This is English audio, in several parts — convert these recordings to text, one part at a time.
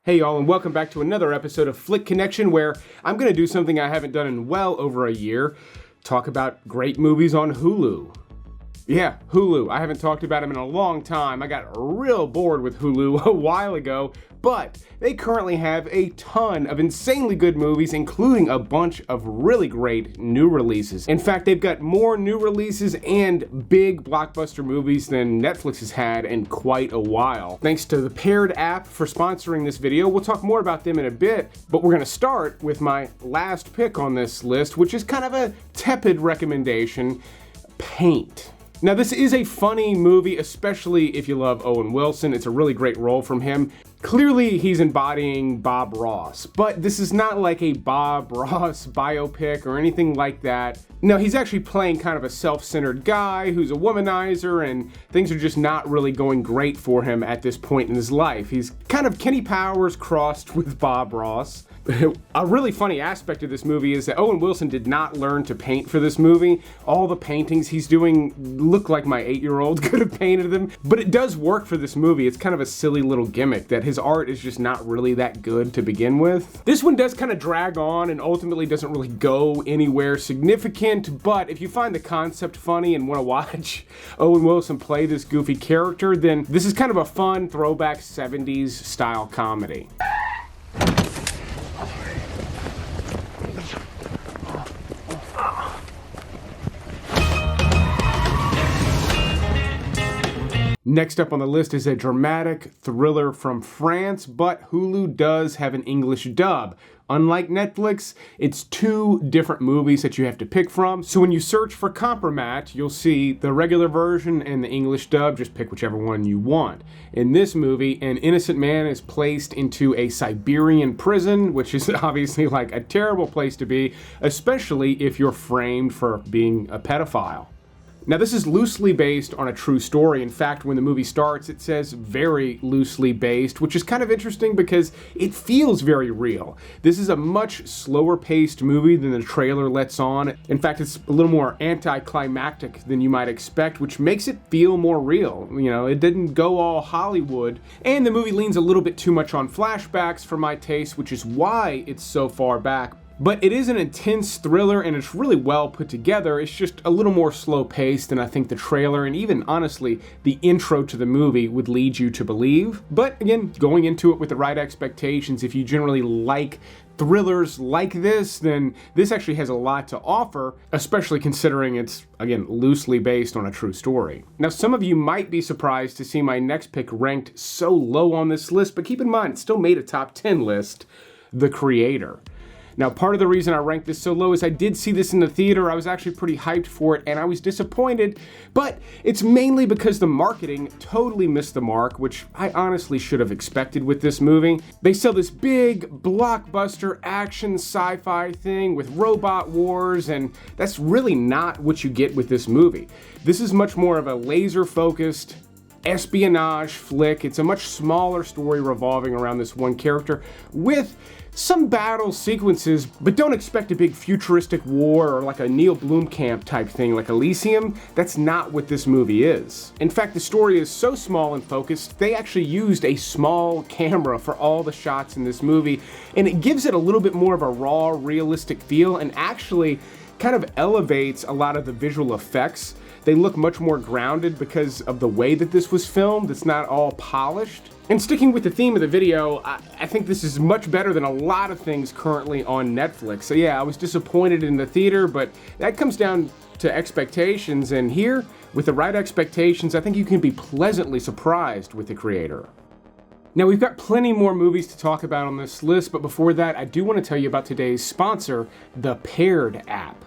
Hey y'all, and welcome back to another episode of Flick Connection, where I'm going to do something I haven't done in well over a year. Talk about great movies on Hulu. Yeah, Hulu. I haven't talked about them in a long time. I got real bored with Hulu a while ago, but they currently have a ton of insanely good movies, including a bunch of really great new releases. In fact, they've got more new releases and big blockbuster movies than Netflix has had in quite a while. Thanks to the Paired app for sponsoring this video. We'll talk more about them in a bit, but we're going to start with my last pick on this list, which is kind of a tepid recommendation: Paint. Now, this is a funny movie, especially if you love Owen Wilson. It's a really great role from him. Clearly, he's embodying Bob Ross, but this is not like a Bob Ross biopic or anything like that. No, he's actually playing kind of a self-centered guy who's a womanizer, and things are just not really going great for him at this point in his life. He's kind of Kenny Powers crossed with Bob Ross. A really funny aspect of this movie is that Owen Wilson did not learn to paint for this movie. All the paintings he's doing look like my 8-year-old could have painted them, but it does work for this movie. It's kind of a silly little gimmick that his art is just not really that good to begin with. This one does kind of drag on and ultimately doesn't really go anywhere significant, but if you find the concept funny and want to watch Owen Wilson play this goofy character, then this is kind of a fun throwback 70s style comedy. Next up on the list is a dramatic thriller from France, but Hulu does have an English dub. Unlike Netflix, it's two different movies that you have to pick from. So when you search for KOMPROMAT, you'll see the regular version and the English dub. Just pick whichever one you want. In this movie, an innocent man is placed into a Siberian prison, which is obviously like a terrible place to be, especially if you're framed for being a pedophile. Now, this is loosely based on a true story. In fact, when the movie starts, it says very loosely based, which is kind of interesting because it feels very real. This is a much slower paced movie than the trailer lets on. In fact, it's a little more anticlimactic than you might expect, which makes it feel more real. You know, it didn't go all Hollywood. And the movie leans a little bit too much on flashbacks for my taste, which is why it's so far back. But it is an intense thriller, and it's really well put together. It's just a little more slow-paced than I think the trailer and even, honestly, the intro to the movie would lead you to believe. But again, going into it with the right expectations, if you generally like thrillers like this, then this actually has a lot to offer, especially considering it's, again, loosely based on a true story. Now, some of you might be surprised to see my next pick ranked so low on this list, but keep in mind, it still made a top 10 list: The Creator. Now, part of the reason I ranked this so low is I did see this in the theater. I was actually pretty hyped for it, and I was disappointed, but it's mainly because the marketing totally missed the mark, which I honestly should have expected with this movie. They sell this big, blockbuster action sci-fi thing with robot wars, and that's really not what you get with this movie. This is much more of a laser-focused espionage flick. It's a much smaller story revolving around this one character with some battle sequences, but don't expect a big futuristic war or like a Neil Blomkamp type thing like Elysium. That's not what this movie is. In fact, the story is so small and focused, they actually used a small camera for all the shots in this movie, and it gives it a little bit more of a raw, realistic feel, and actually kind of elevates a lot of the visual effects. They look much more grounded because of the way that this was filmed. It's not all polished. And sticking with the theme of the video, I think this is much better than a lot of things currently on Netflix. So yeah, I was disappointed in the theater, but that comes down to expectations. And here, with the right expectations, I think you can be pleasantly surprised with The Creator. Now, we've got plenty more movies to talk about on this list, but before that, I do want to tell you about today's sponsor, the Paired app.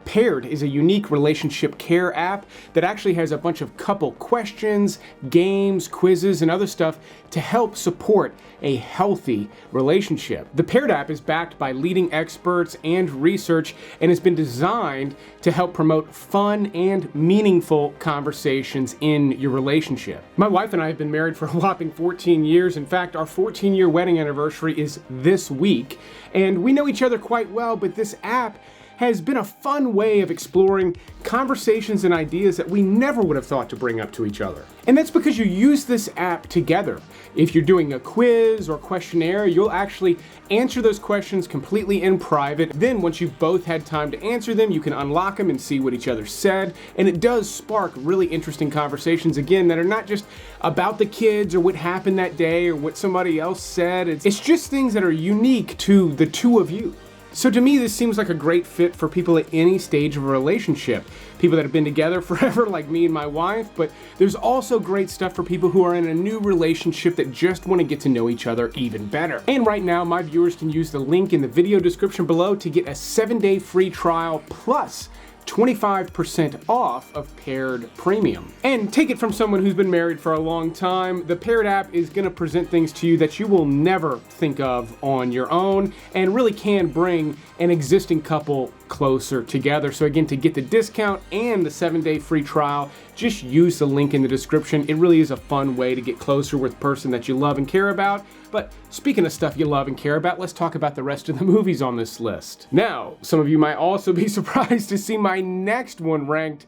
Paired is a unique relationship care app that actually has a bunch of couple questions, games, quizzes, and other stuff to help support a healthy relationship. The Paired app is backed by leading experts and research and has been designed to help promote fun and meaningful conversations in your relationship. My wife and I have been married for a whopping 14 years. In fact, our 14-year wedding anniversary is this week, and we know each other quite well, but this app has been a fun way of exploring conversations and ideas that we never would have thought to bring up to each other. And that's because you use this app together. If you're doing a quiz or questionnaire, you'll actually answer those questions completely in private. Then once you've both had time to answer them, you can unlock them and see what each other said. And it does spark really interesting conversations, again, that are not just about the kids or what happened that day or what somebody else said. It's just things that are unique to the two of you. So to me, this seems like a great fit for people at any stage of a relationship. People that have been together forever, like me and my wife, but there's also great stuff for people who are in a new relationship that just want to get to know each other even better. And right now, my viewers can use the link in the video description below to get a 7-day free trial plus 25% off of Paired Premium. And take it from someone who's been married for a long time, the Paired app is going to present things to you that you will never think of on your own and really can bring an existing couple closer together. So again, to get the discount and the 7-day free trial, just use the link in the description. It really is a fun way to get closer with the person that you love and care about. But speaking of stuff you love and care about, let's talk about the rest of the movies on this list. Now, some of you might also be surprised to see my next one ranked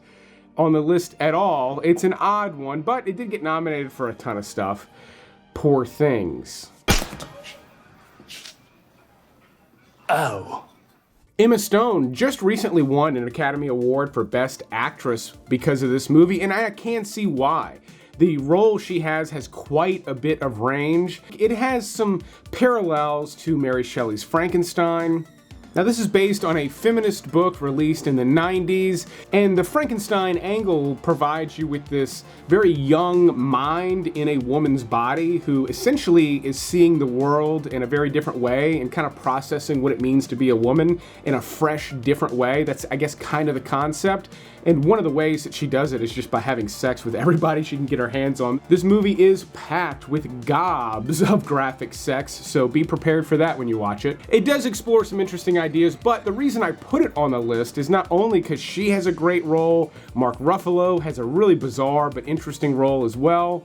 on the list at all. It's an odd one, but it did get nominated for a ton of stuff. Poor Things. Oh. Emma Stone just recently won an Academy Award for Best Actress because of this movie, and I can see why. The role she has quite a bit of range. It has some parallels to Mary Shelley's Frankenstein. Now, this is based on a feminist book released in the 90s, and the Frankenstein angle provides you with this very young mind in a woman's body who essentially is seeing the world in a very different way and kind of processing what it means to be a woman in a fresh, different way. That's, I guess, kind of the concept. And one of the ways that she does it is just by having sex with everybody she can get her hands on. This movie is packed with gobs of graphic sex, so be prepared for that when you watch it. It does explore some interesting ideas, but the reason I put it on the list is not only because she has a great role, Mark Ruffalo has a really bizarre but interesting role as well,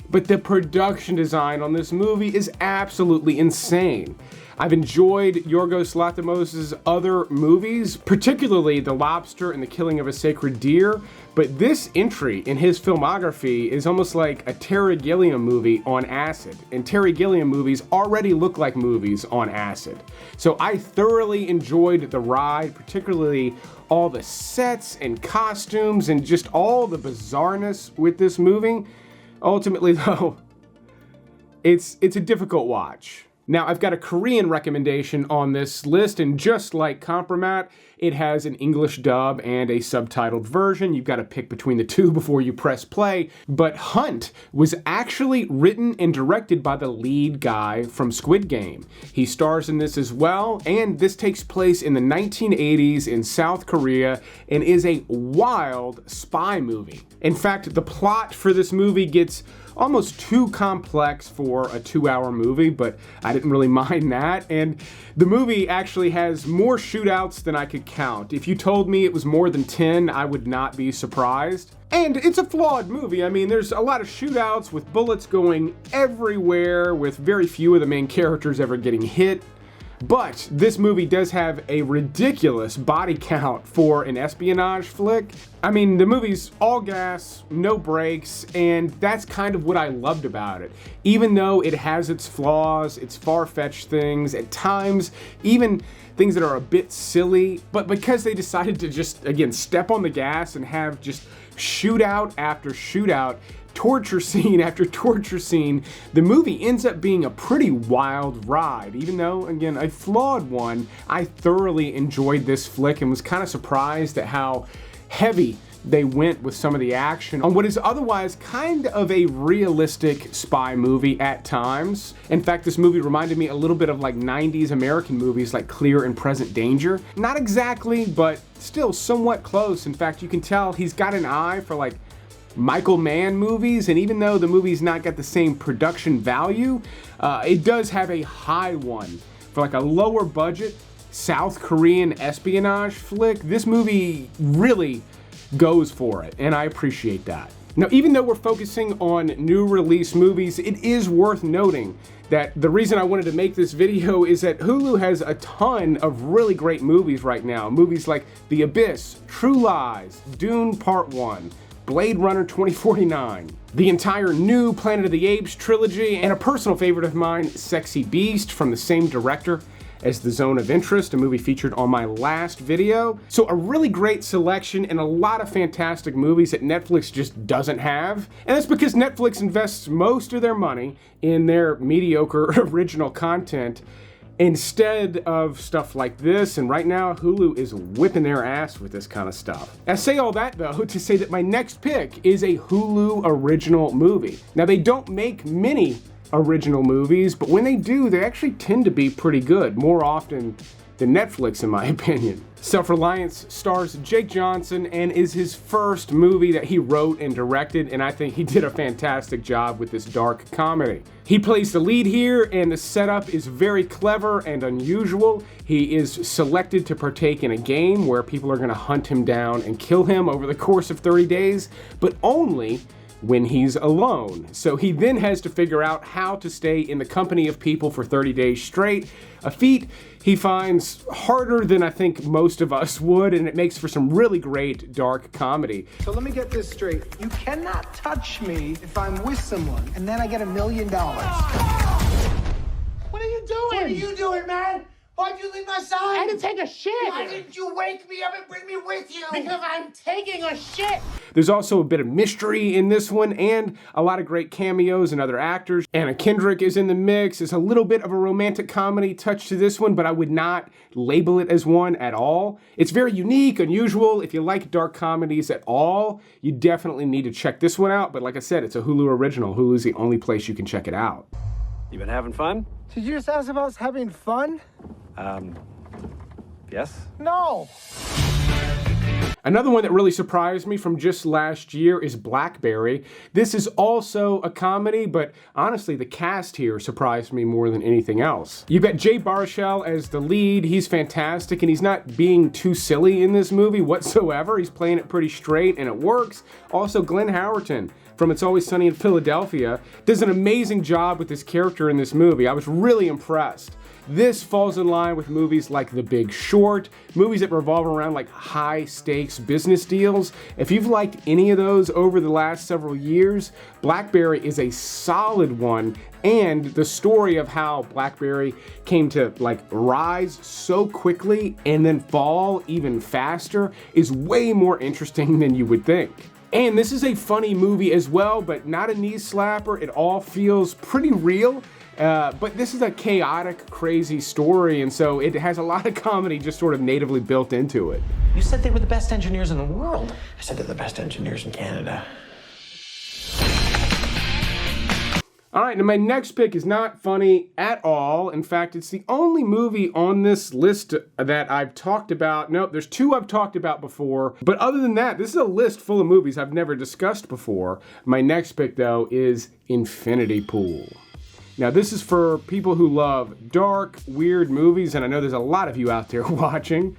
but the production design on this movie is absolutely insane. I've enjoyed Yorgos Lanthimos' other movies, particularly The Lobster and The Killing of a Sacred Deer, but this entry in his filmography is almost like a Terry Gilliam movie on acid, and Terry Gilliam movies already look like movies on acid. So I thoroughly enjoyed the ride, particularly all the sets and costumes and just all the bizarreness with this movie. Ultimately, though, it's a difficult watch. Now, I've got a Korean recommendation on this list, and just like Kompromat, it has an English dub and a subtitled version. You've got to pick between the two before you press play. But Hunt was actually written and directed by the lead guy from Squid Game. He stars in this as well, and this takes place in the 1980s in South Korea and is a wild spy movie. In fact, the plot for this movie gets almost too complex for a 2-hour movie, but I didn't really mind that. And the movie actually has more shootouts than I could count. If you told me it was more than 10, I would not be surprised. And it's a flawed movie. I mean, there's a lot of shootouts with bullets going everywhere, with very few of the main characters ever getting hit. But this movie does have a ridiculous body count for an espionage flick. I mean, the movie's all gas, no brakes, and that's kind of what I loved about it. Even though it has its flaws, its far-fetched things, at times, even things that are a bit silly, but because they decided to just, again, step on the gas and have just shootout after shootout, torture scene after torture scene, the movie ends up being a pretty wild ride. Even though, again, a flawed one, I thoroughly enjoyed this flick and was kind of surprised at how heavy they went with some of the action on what is otherwise kind of a realistic spy movie at times. In fact, this movie reminded me a little bit of like 90s American movies like Clear and Present Danger. Not exactly, but still somewhat close. In fact, you can tell he's got an eye for like Michael Mann movies, and even though the movie's not got the same production value, it does have a high one for like a lower budget South Korean espionage flick. This movie really goes for it, and I appreciate that. Now, even though we're focusing on new release movies, it is worth noting that the reason I wanted to make this video is that Hulu has a ton of really great movies right now. Movies like The Abyss, True Lies, Dune Part 1, Blade Runner 2049, the entire new Planet of the Apes trilogy, and a personal favorite of mine, Sexy Beast, from the same director as The Zone of Interest, a movie featured on my last video. So a really great selection and a lot of fantastic movies that Netflix just doesn't have. And that's because Netflix invests most of their money in their mediocre original content instead of stuff like this, and right now Hulu is whipping their ass with this kind of stuff. I say all that though to say that my next pick is a Hulu original movie. Now they don't make many original movies, but when they do, they actually tend to be pretty good, more often than Netflix in my opinion. Self-Reliance stars Jake Johnson and is his first movie that he wrote and directed, and I think he did a fantastic job with this dark comedy. He plays the lead here, and the setup is very clever and unusual. He is selected to partake in a game where people are going to hunt him down and kill him over the course of 30 days, but only when he's alone. So he then has to figure out how to stay in the company of people for 30 days straight, a feat he finds harder than I think most of us would, and it makes for some really great dark comedy. So let me get this straight. You cannot touch me if I'm with someone, and then I get $1 million. What are you doing? What are you doing, man? Why'd you leave my side? I had to take a shit. Why didn't you wake me up and bring me with you? Because I'm taking a shit. There's also a bit of mystery in this one and a lot of great cameos and other actors. Anna Kendrick is in the mix. There's a little bit of a romantic comedy touch to this one, but I would not label it as one at all. It's very unique, unusual. If you like dark comedies at all, you definitely need to check this one out. But like I said, it's a Hulu original. Hulu's the only place you can check it out. You been having fun? Did you just ask about us having fun? Yes? No. Another one that really surprised me from just last year is Blackberry. This is also a comedy, but honestly, the cast here surprised me more than anything else. You've got Jay Baruchel as the lead. He's fantastic, and he's not being too silly in this movie whatsoever. He's playing it pretty straight, and it works. Also, Glenn Howerton from It's Always Sunny in Philadelphia does an amazing job with this character in this movie. I was really impressed. This falls in line with movies like The Big Short, movies that revolve around like high-stakes business deals. If you've liked any of those over the last several years, Blackberry is a solid one, and the story of how Blackberry came to like rise so quickly and then fall even faster is way more interesting than you would think. And this is a funny movie as well, but not a knee slapper. It all feels pretty real. But this is a chaotic, crazy story, and so it has a lot of comedy just sort of natively built into it. You said they were the best engineers in the world. I said they're the best engineers in Canada. All right, now my next pick is not funny at all. In fact, it's the only movie on this list that I've talked about. Nope, there's two I've talked about before. But other than that, this is a list full of movies I've never discussed before. My next pick, though, is Infinity Pool. Now, this is for people who love dark, weird movies, and I know there's a lot of you out there watching.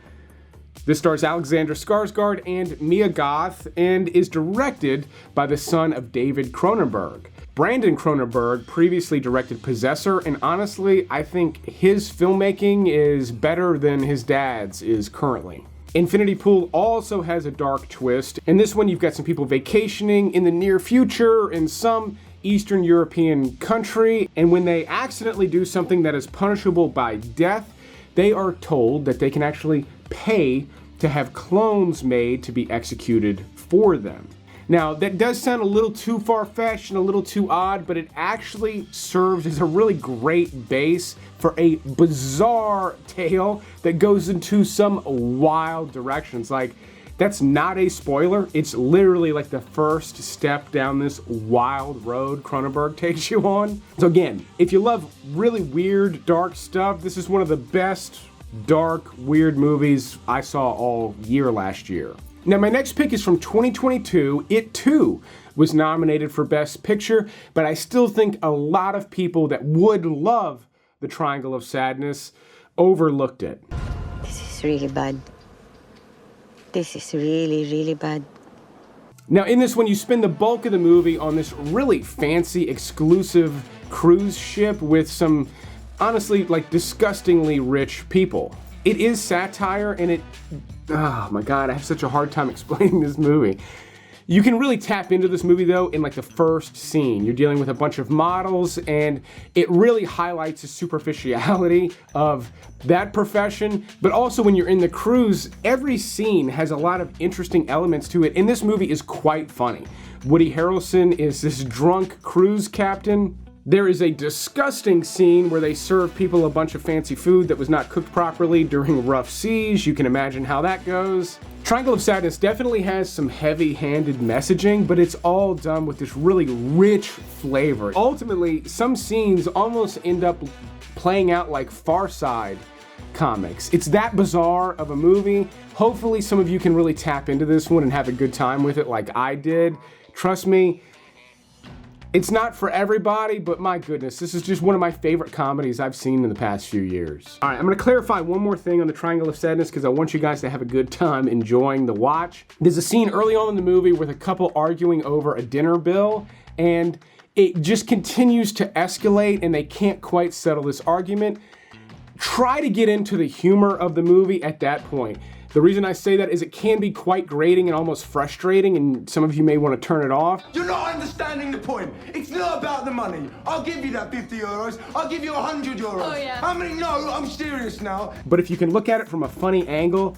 This stars Alexander Skarsgård and Mia Goth and is directed by the son of David Cronenberg. Brandon Cronenberg previously directed Possessor, and honestly, I think his filmmaking is better than his dad's is currently. Infinity Pool also has a dark twist. In this one, you've got some people vacationing in the near future in some Eastern European country, and when they accidentally do something that is punishable by death, they are told that they can actually pay to have clones made to be executed for them. Now, that does sound a little too far-fetched and a little too odd, but it actually serves as a really great base for a bizarre tale that goes into some wild directions. Like, that's not a spoiler. It's literally like the first step down this wild road Cronenberg takes you on. So again, if you love really weird, dark stuff, this is one of the best dark, weird movies I saw all year last year. Now, my next pick is from 2022. It too was nominated for Best Picture, but I still think a lot of people that would love The Triangle of Sadness overlooked it. This is really bad. This is really, really bad. Now, in this one, you spend the bulk of the movie on this really fancy, exclusive cruise ship with some, honestly, like disgustingly rich people. It is satire, and oh my God, I have such a hard time explaining this movie. You can really tap into this movie though in like the first scene. You're dealing with a bunch of models, and it really highlights the superficiality of that profession. But also when you're in the cruise, every scene has a lot of interesting elements to it, and this movie is quite funny. Woody Harrelson is this drunk cruise captain. There is a disgusting scene where they serve people a bunch of fancy food that was not cooked properly during rough seas. You can imagine how that goes. Triangle of Sadness definitely has some heavy-handed messaging, but it's all done with this really rich flavor. Ultimately, some scenes almost end up playing out like Far Side comics. It's that bizarre of a movie. Hopefully some of you can really tap into this one and have a good time with it like I did. Trust me, it's not for everybody, but my goodness, this is just one of my favorite comedies I've seen in the past few years. All right, I'm gonna clarify one more thing on the Triangle of Sadness because I want you guys to have a good time enjoying the watch. There's a scene early on in the movie with a couple arguing over a dinner bill, and it just continues to escalate and they can't quite settle this argument. Try to get into the humor of the movie at that point. The reason I say that is it can be quite grating and almost frustrating, and some of you may want to turn it off. You're not understanding the point. It's not about the money. I'll give you that 50 euros. I'll give you 100 euros. Oh, yeah. How many? No, I'm serious now. But if you can look at it from a funny angle,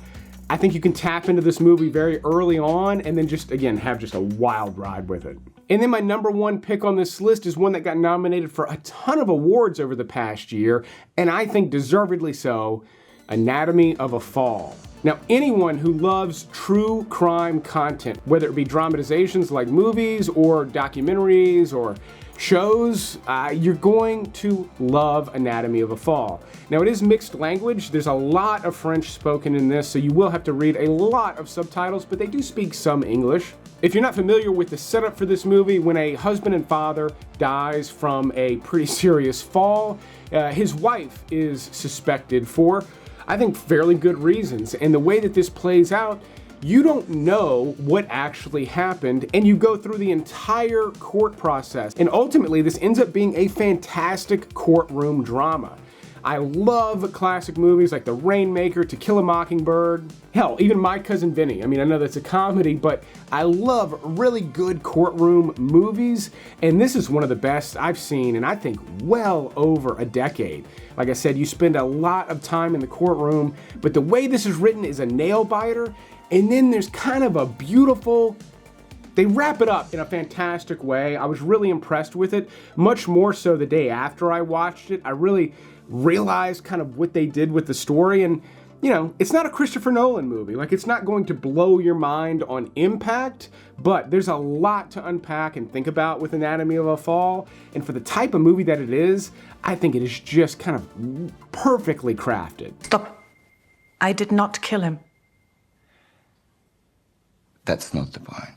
I think you can tap into this movie very early on and then just, again, have just a wild ride with it. And then my number one pick on this list is one that got nominated for a ton of awards over the past year, and I think deservedly so, Anatomy of a Fall. Now, anyone who loves true crime content, whether it be dramatizations like movies or documentaries or shows, you're going to love Anatomy of a Fall. Now, it is mixed language. There's a lot of French spoken in this, so you will have to read a lot of subtitles, but they do speak some English. If you're not familiar with the setup for this movie, when a husband and father dies from a pretty serious fall, his wife is suspected for, I think, fairly good reasons. And the way that this plays out, you don't know what actually happened, and you go through the entire court process. And ultimately, this ends up being a fantastic courtroom drama. I love classic movies like The Rainmaker, To Kill a Mockingbird, hell, even My Cousin Vinny. I mean, I know that's a comedy, but I love really good courtroom movies, and this is one of the best I've seen, and I think well over a decade. Like I said, you spend a lot of time in the courtroom, but the way this is written is a nail-biter, and then there's kind of a beautiful, they wrap it up in a fantastic way. I was really impressed with it, much more so the day after I watched it. I really realized kind of what they did with the story, and you know, it's not a Christopher Nolan movie. Like, it's not going to blow your mind on impact, but there's a lot to unpack and think about with Anatomy of a Fall, and for the type of movie that it is, I think it is just kind of perfectly crafted. Stop. I did not kill him. That's not the point.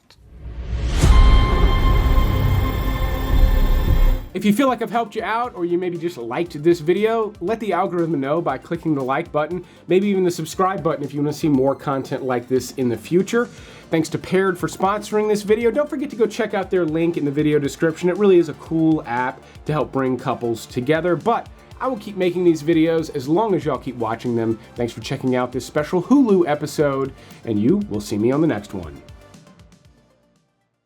If you feel like I've helped you out, or you maybe just liked this video, let the algorithm know by clicking the like button, maybe even the subscribe button if you want to see more content like this in the future. Thanks to Paired for sponsoring this video. Don't forget to go check out their link in the video description. It really is a cool app to help bring couples together, but I will keep making these videos as long as y'all keep watching them. Thanks for checking out this special Hulu episode, and you will see me on the next one.